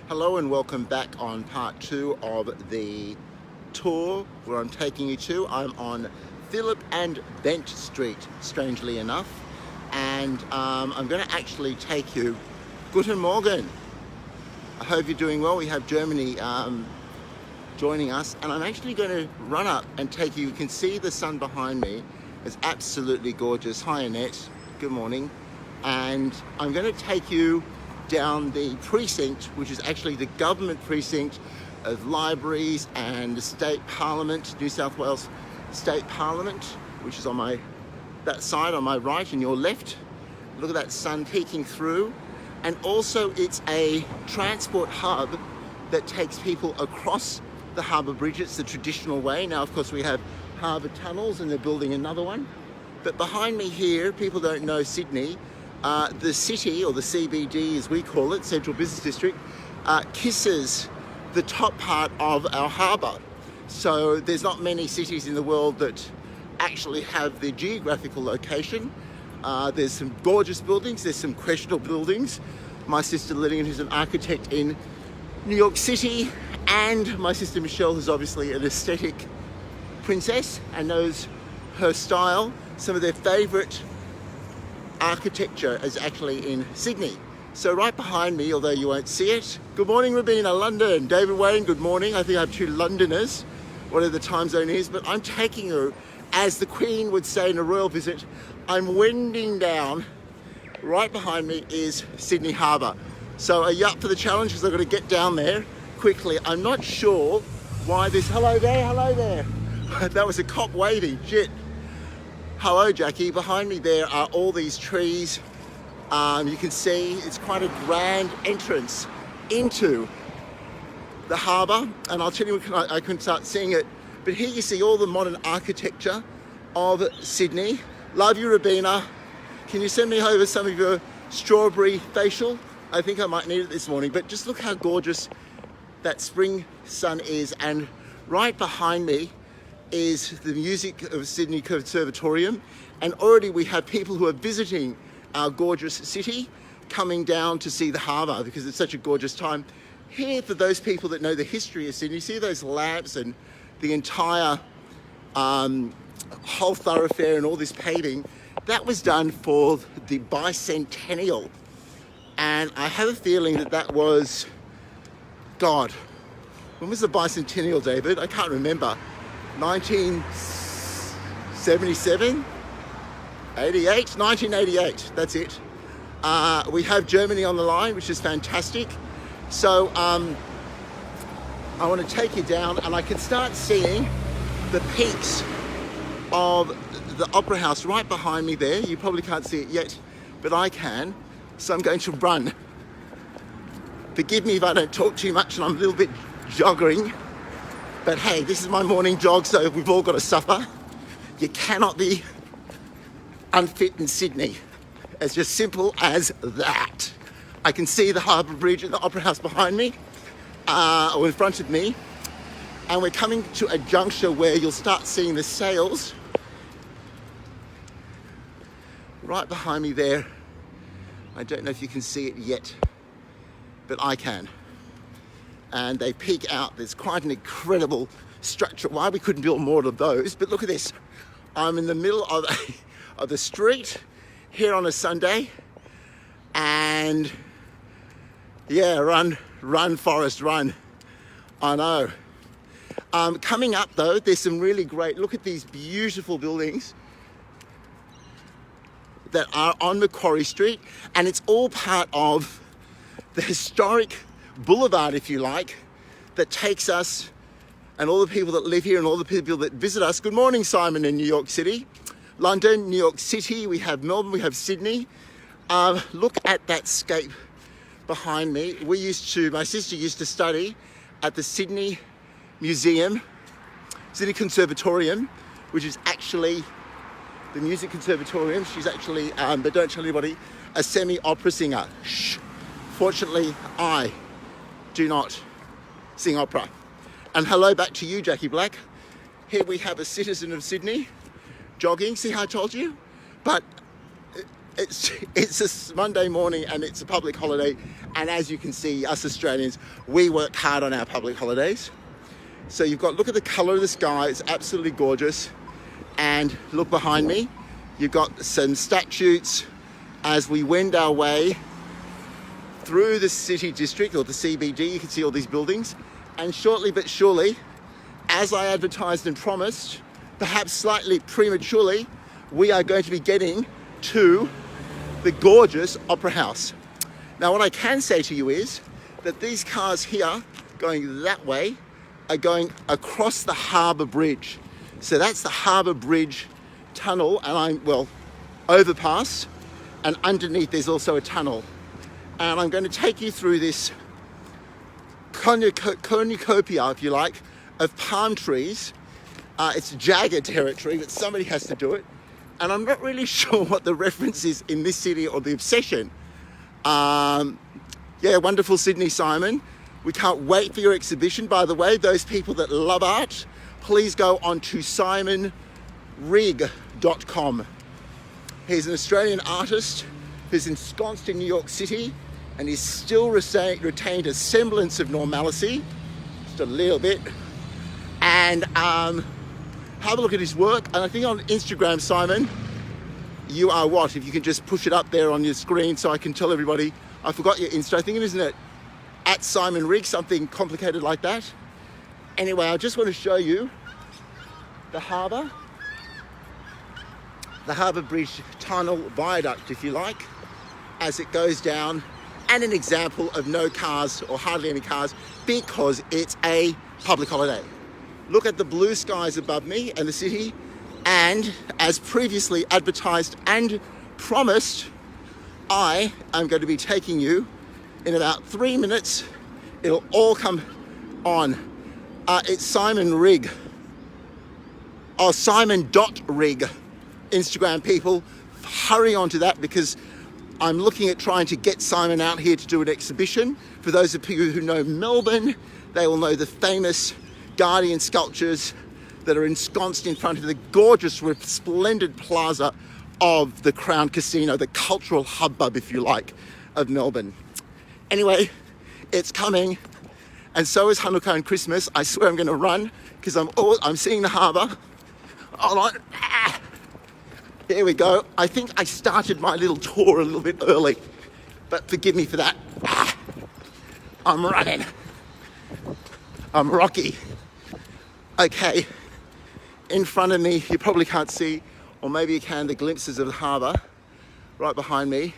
Hello and welcome back on part 2 of the tour where I'm taking you to. I'm on Phillip and Bent Street, strangely enough, and I'm going to actually take you. Guten Morgen. I hope you're doing well. We have Germany joining us, and I'm actually going to run up and take you. You can see the sun behind me. It's absolutely gorgeous. Hi Annette, good morning. And I'm going to take you down the precinct, which is actually the government precinct of libraries and the state parliament, New South Wales State Parliament, which is on that side on my right and your left. Look at that sun peeking through. And also it's a transport hub that takes people across the harbour bridge. It's the traditional way. Now, of course, we have harbour tunnels and they're building another one. But behind me here, people don't know Sydney. The city, or the CBD as we call it, Central Business District, kisses the top part of our harbour. So there's not many cities in the world that actually have the geographical location. There's some gorgeous buildings, there's some questionable buildings. My sister Lillian, who's an architect in New York City, and my sister Michelle, who's obviously an aesthetic princess and knows her style. Some of their favourite architecture is actually in Sydney. So right behind me, although you won't see it, good morning Rabina, London. David Wayne, good morning. I think I have two Londoners, whatever the time zone is, but I'm taking you, as the Queen would say in a royal visit, I'm wending down. Right behind me is Sydney Harbour. So are you up for the challenge? Because I've got to get down there quickly. I'm not sure why this, hello there. That was a cop waving, shit. Hello, Jackie. Behind me there are all these trees. You can see it's quite a grand entrance into the harbour. And I'll tell you, I couldn't start seeing it. But here you see all the modern architecture of Sydney. Love you, Rabina. Can you send me over some of your strawberry facial? I think I might need it this morning. But just look how gorgeous that spring sun is. And right behind me is the Music of Sydney Conservatorium, and already we have people who are visiting our gorgeous city coming down to see the harbour because it's such a gorgeous time. Here, for those people that know the history of Sydney, see those lamps and the entire whole thoroughfare and all this paving, that was done for the bicentennial. And I have a feeling that was, God, when was the bicentennial, David? I can't remember. 1977, 88, 1988, that's it. We have Germany on the line, which is fantastic. So I want to take you down and I can start seeing the peaks of the Opera House right behind me there. You probably can't see it yet, but I can. So I'm going to run. Forgive me if I don't talk too much and I'm a little bit jogging. But hey, this is my morning jog, so we've all got to suffer. You cannot be unfit in Sydney. It's just simple as that. I can see the Harbour Bridge and the Opera House behind me, or in front of me. And we're coming to a juncture where you'll start seeing the sails. Right behind me there. I don't know if you can see it yet, but I can. And they peek out. There's quite an incredible structure. Why we couldn't build more of those, but look at this. I'm in the middle of the street here on a Sunday, and yeah, run Forrest, run. I know. Coming up though, there's some really great, look at these beautiful buildings that are on Macquarie Street, and it's all part of the historic boulevard, if you like, that takes us and all the people that live here and all the people that visit us. Good morning, Simon, in New York City. London, New York City, we have Melbourne, we have Sydney. Look at that scape behind me. My sister used to study at the Sydney Museum, Sydney Conservatorium, which is actually the Music Conservatorium. She's actually, but don't tell anybody, a semi-opera singer. Shh. Fortunately, I do not sing opera. And hello back to you, Jackie Black. Here we have a citizen of Sydney jogging. See how I told you? But It's a Monday morning and it's a public holiday, and as you can see, us Australians, we work hard on our public holidays. So you've got, look at the colour of the sky, it's absolutely gorgeous. And look behind me, you've got some statues as we wend our way through the city district, or the CBD. You can see all these buildings, and shortly but surely, as I advertised and promised, perhaps slightly prematurely, we are going to be getting to the gorgeous Opera House. Now, what I can say to you is that these cars here going that way are going across the Harbour Bridge. So that's the Harbour Bridge tunnel, and overpass, and underneath there's also a tunnel. And I'm going to take you through this cornucopia, if you like, of palm trees. It's jagged territory, but somebody has to do it. And I'm not really sure what the reference is in this city, or the obsession. Wonderful Sydney, Simon. We can't wait for your exhibition. By the way, those people that love art, please go on to simonrig.com. He's an Australian artist who's ensconced in New York City, and he's still retained a semblance of normalcy, just a little bit. And have a look at his work. And I think on Instagram, Simon, you are what? If you can just push it up there on your screen so I can tell everybody. I forgot your Insta. I think it isn't it at Simon Rigg, something complicated like that. Anyway, I just want to show you the harbour Bridge tunnel viaduct, if you like, as it goes down, and an example of no cars, or hardly any cars, because it's a public holiday. Look at the blue skies above me and the city, and as previously advertised and promised, I am going to be taking you in about 3 minutes. It'll all come on. It's Simon Rigg. Oh, Simon.Rigg. Instagram people, hurry on to that, because I'm looking at trying to get Simon out here to do an exhibition. For those of you who know Melbourne, they will know the famous Guardian sculptures that are ensconced in front of the gorgeous, resplendent plaza of the Crown Casino, the cultural hubbub, if you like, of Melbourne. Anyway, it's coming, and so is Hanukkah and Christmas. I swear I'm going to run, because I'm seeing the harbour. Hold on. Here we go. I think I started my little tour a little bit early, but forgive me for that. I'm running. I'm Rocky. Okay, in front of me, you probably can't see, or maybe you can, the glimpses of the harbour right behind me.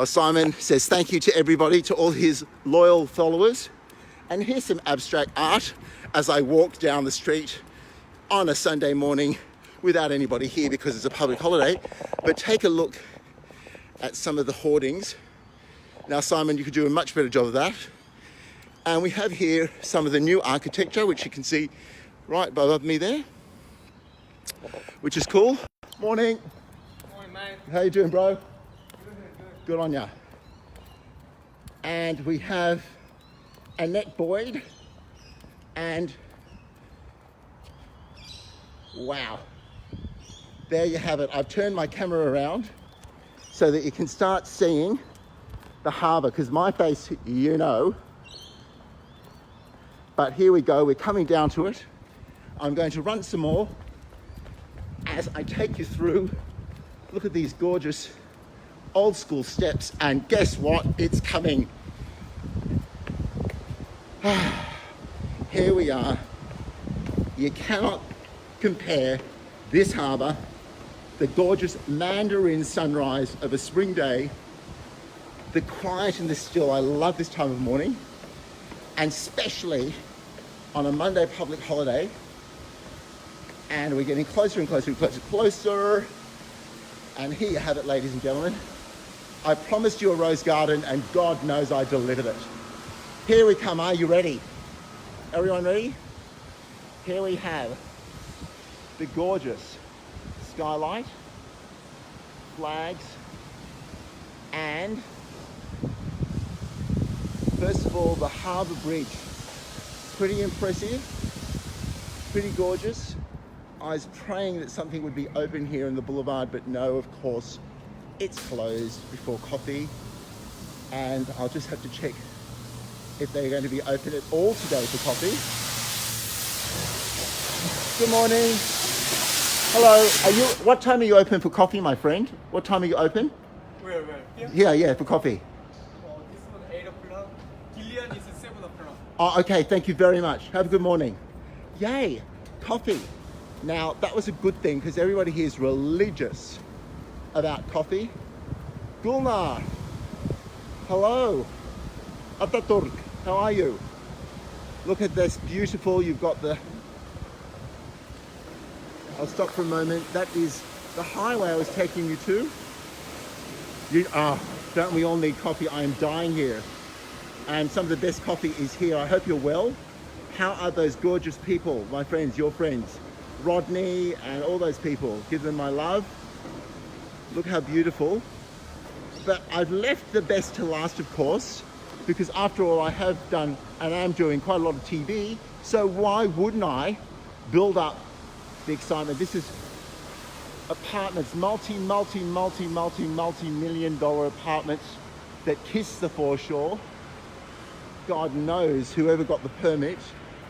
Simon says thank you to everybody, to all his loyal followers. And here's some abstract art as I walk down the street on a Sunday morning without anybody here because it's a public holiday. But take a look at some of the hoardings. Now, Simon, you could do a much better job of that. And we have here some of the new architecture, which you can see right above me there, which is cool. Morning. Morning, mate. How you doing, bro? Good. Good on ya. And we have Annette Boyd, and wow, there you have it. I've turned my camera around so that you can start seeing the harbour, because my face, you know. But here we go, we're coming down to it. I'm going to run some more as I take you through. Look at these gorgeous old school steps, and guess what? It's coming. Here we are. You cannot compare this harbour, the gorgeous Mandarin sunrise of a spring day, the quiet and the still. I love this time of morning, and especially on a Monday public holiday. And we're getting closer and closer and closer. And here you have it, ladies and gentlemen. I promised you a rose garden, and God knows I delivered it. Here we come. Are you ready? Everyone ready? Here we have the gorgeous skylight, flags, and first of all, the Harbour Bridge. Pretty impressive, pretty gorgeous. I was praying that something would be open here in the boulevard, but no, of course, it's closed before coffee. And I'll just have to check if they're going to be open at all today for coffee. Good morning. Hello. What time are you open for coffee, my friend? What time are you open? Where? Here? Yeah, for coffee. This one 8 o'clock. Gillian is 7 o'clock. Oh, okay, thank you very much. Have a good morning. Yay, coffee. Now, that was a good thing because everybody here is religious about coffee. Gulnar, hello. Ataturk, how are you? Look at this, beautiful. You've got the... I'll stop for a moment. That is the highway I was taking you to. Don't we all need coffee? I am dying here. And some of the best coffee is here. I hope you're well. How are those gorgeous people, my friends, your friends? Rodney and all those people. Give them my love. Look how beautiful. But I've left the best to last, of course, because after all, I have done and am doing quite a lot of TV. So why wouldn't I build up the excitement? This is apartments, multi-million dollar apartments that kiss the foreshore. God knows whoever got the permit.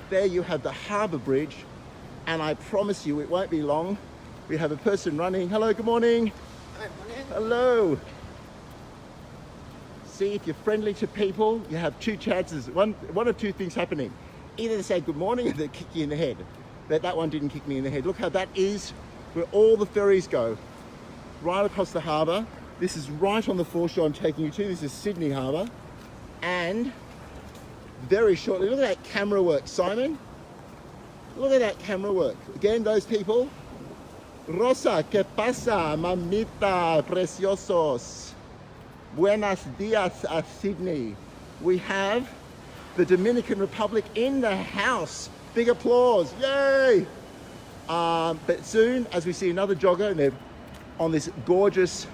There you have the Harbour Bridge, and I promise you it won't be long. We have a person running. Hello, good morning. Hi, morning. Hello. See, if you're friendly to people, you have two chances. One of two things happening. Either they say good morning or they kick you in the head. But that one didn't kick me in the head. Look how that is where all the ferries go. Right across the harbour. This is right on the foreshore I'm taking you to. This is Sydney Harbour. And very shortly, look at that camera work, Simon. Look at that camera work. Again, those people. Rosa, ¿qué pasa, mamita, preciosos? Buenos dias a Sydney. We have the Dominican Republic in the house. Big applause, yay! But soon, as we see another jogger, and they're on this gorgeous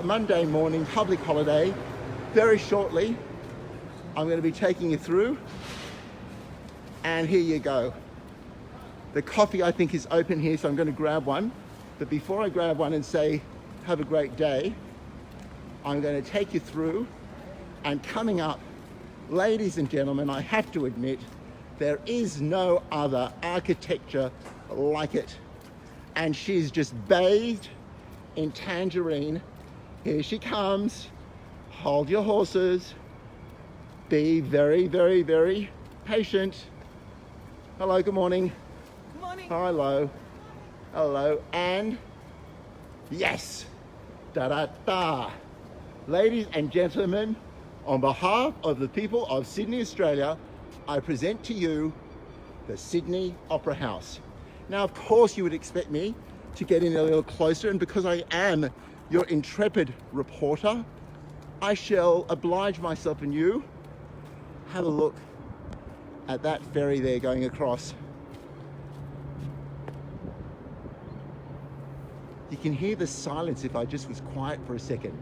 Monday morning public holiday, very shortly, I'm going to be taking you through, and here you go. The coffee, I think, is open here, so I'm going to grab one. But before I grab one and say, have a great day, I'm going to take you through, and coming up, ladies and gentlemen, I have to admit, there is no other architecture like it. And she's just bathed in tangerine. Here she comes. Hold your horses. Be very, very, very patient. Hello, good morning. Good morning. Hello. Hello. And yes. Da-da-da. Ladies and gentlemen, on behalf of the people of Sydney, Australia, I present to you the Sydney Opera House. Now, of course, you would expect me to get in a little closer, and because I am your intrepid reporter, I shall oblige myself and you have a look at that ferry there going across. You can hear the silence if I just was quiet for a second.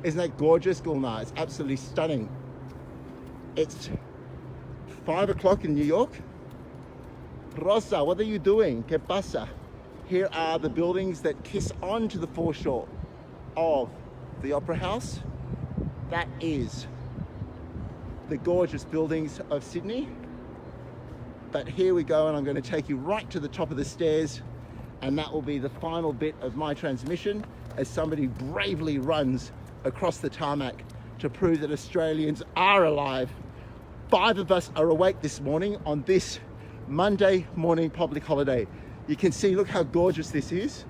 Isn't that gorgeous, Gulnar? It's absolutely stunning. It's 5 o'clock in New York. Rosa, what are you doing? ¿Qué pasa? Here are the buildings that kiss onto the foreshore of the Opera House. That is the gorgeous buildings of Sydney. But here we go, and I'm going to take you right to the top of the stairs, and that will be the final bit of my transmission as somebody bravely runs across the tarmac to prove that Australians are alive. 5 of us are awake this morning on this Monday morning public holiday. You can see, look how gorgeous this is,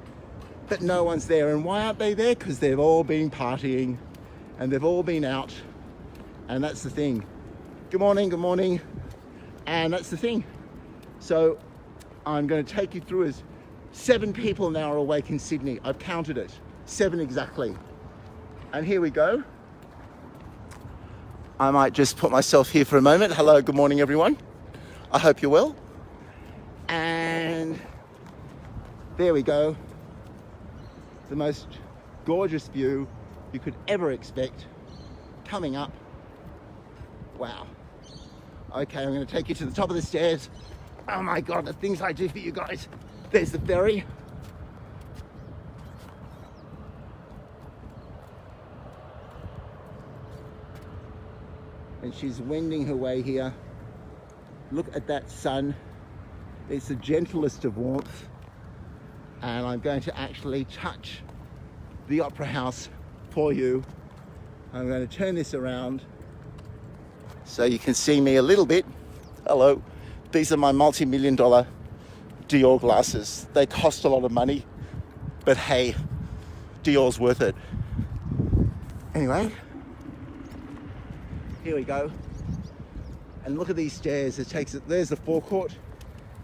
but no one's there. And why aren't they there? Because they've all been partying and they've all been out, and that's the thing. Good morning, good morning. And that's the thing. So I'm going to take you through as 7 people now are awake in Sydney. I've counted it, 7 exactly. And here we go. I might just put myself here for a moment. Hello, good morning, everyone. I hope you're well. And there we go. The most gorgeous view you could ever expect coming up. Wow. Okay, I'm going to take you to the top of the stairs. Oh my God, the things I do for you guys. There's the ferry. And she's wending her way here. Look at that sun. It's the gentlest of warmth. And I'm going to actually touch the Opera House for you. I'm going to turn this around so you can see me a little bit. Hello. These are my multi-million-dollar Dior glasses. They cost a lot of money, but hey, Dior's worth it. Anyway, here we go. And look at these stairs. There's the forecourt.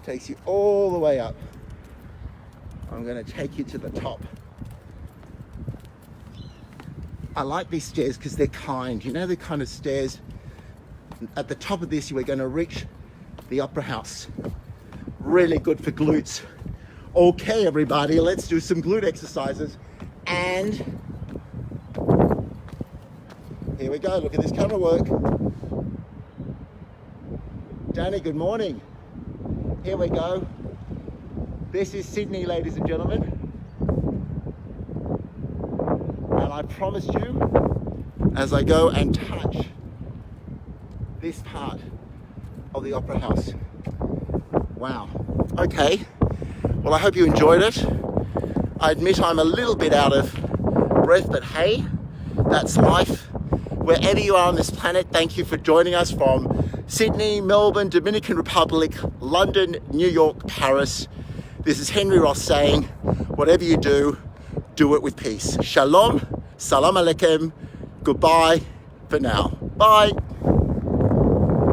Takes you all the way up. I'm going to take you to the top. I like these stairs because they're kind. You know, the kind of stairs. At the top of this, you are going to reach the Opera House. Really good for glutes. Okay, everybody, let's do some glute exercises. And here we go. Look at this camera work. Danny, good morning. Here we go. This is Sydney, ladies and gentlemen. And I promise you, as I go and touch this part of the Opera House. Wow. Okay. Well, I hope you enjoyed it. I admit I'm a little bit out of breath, but hey, that's life. Wherever you are on this planet, thank you for joining us from Sydney, Melbourne, Dominican Republic, London, New York, Paris. This is Henry Ross saying, whatever you do it with peace. Shalom, salam alaikum, goodbye for now. Bye.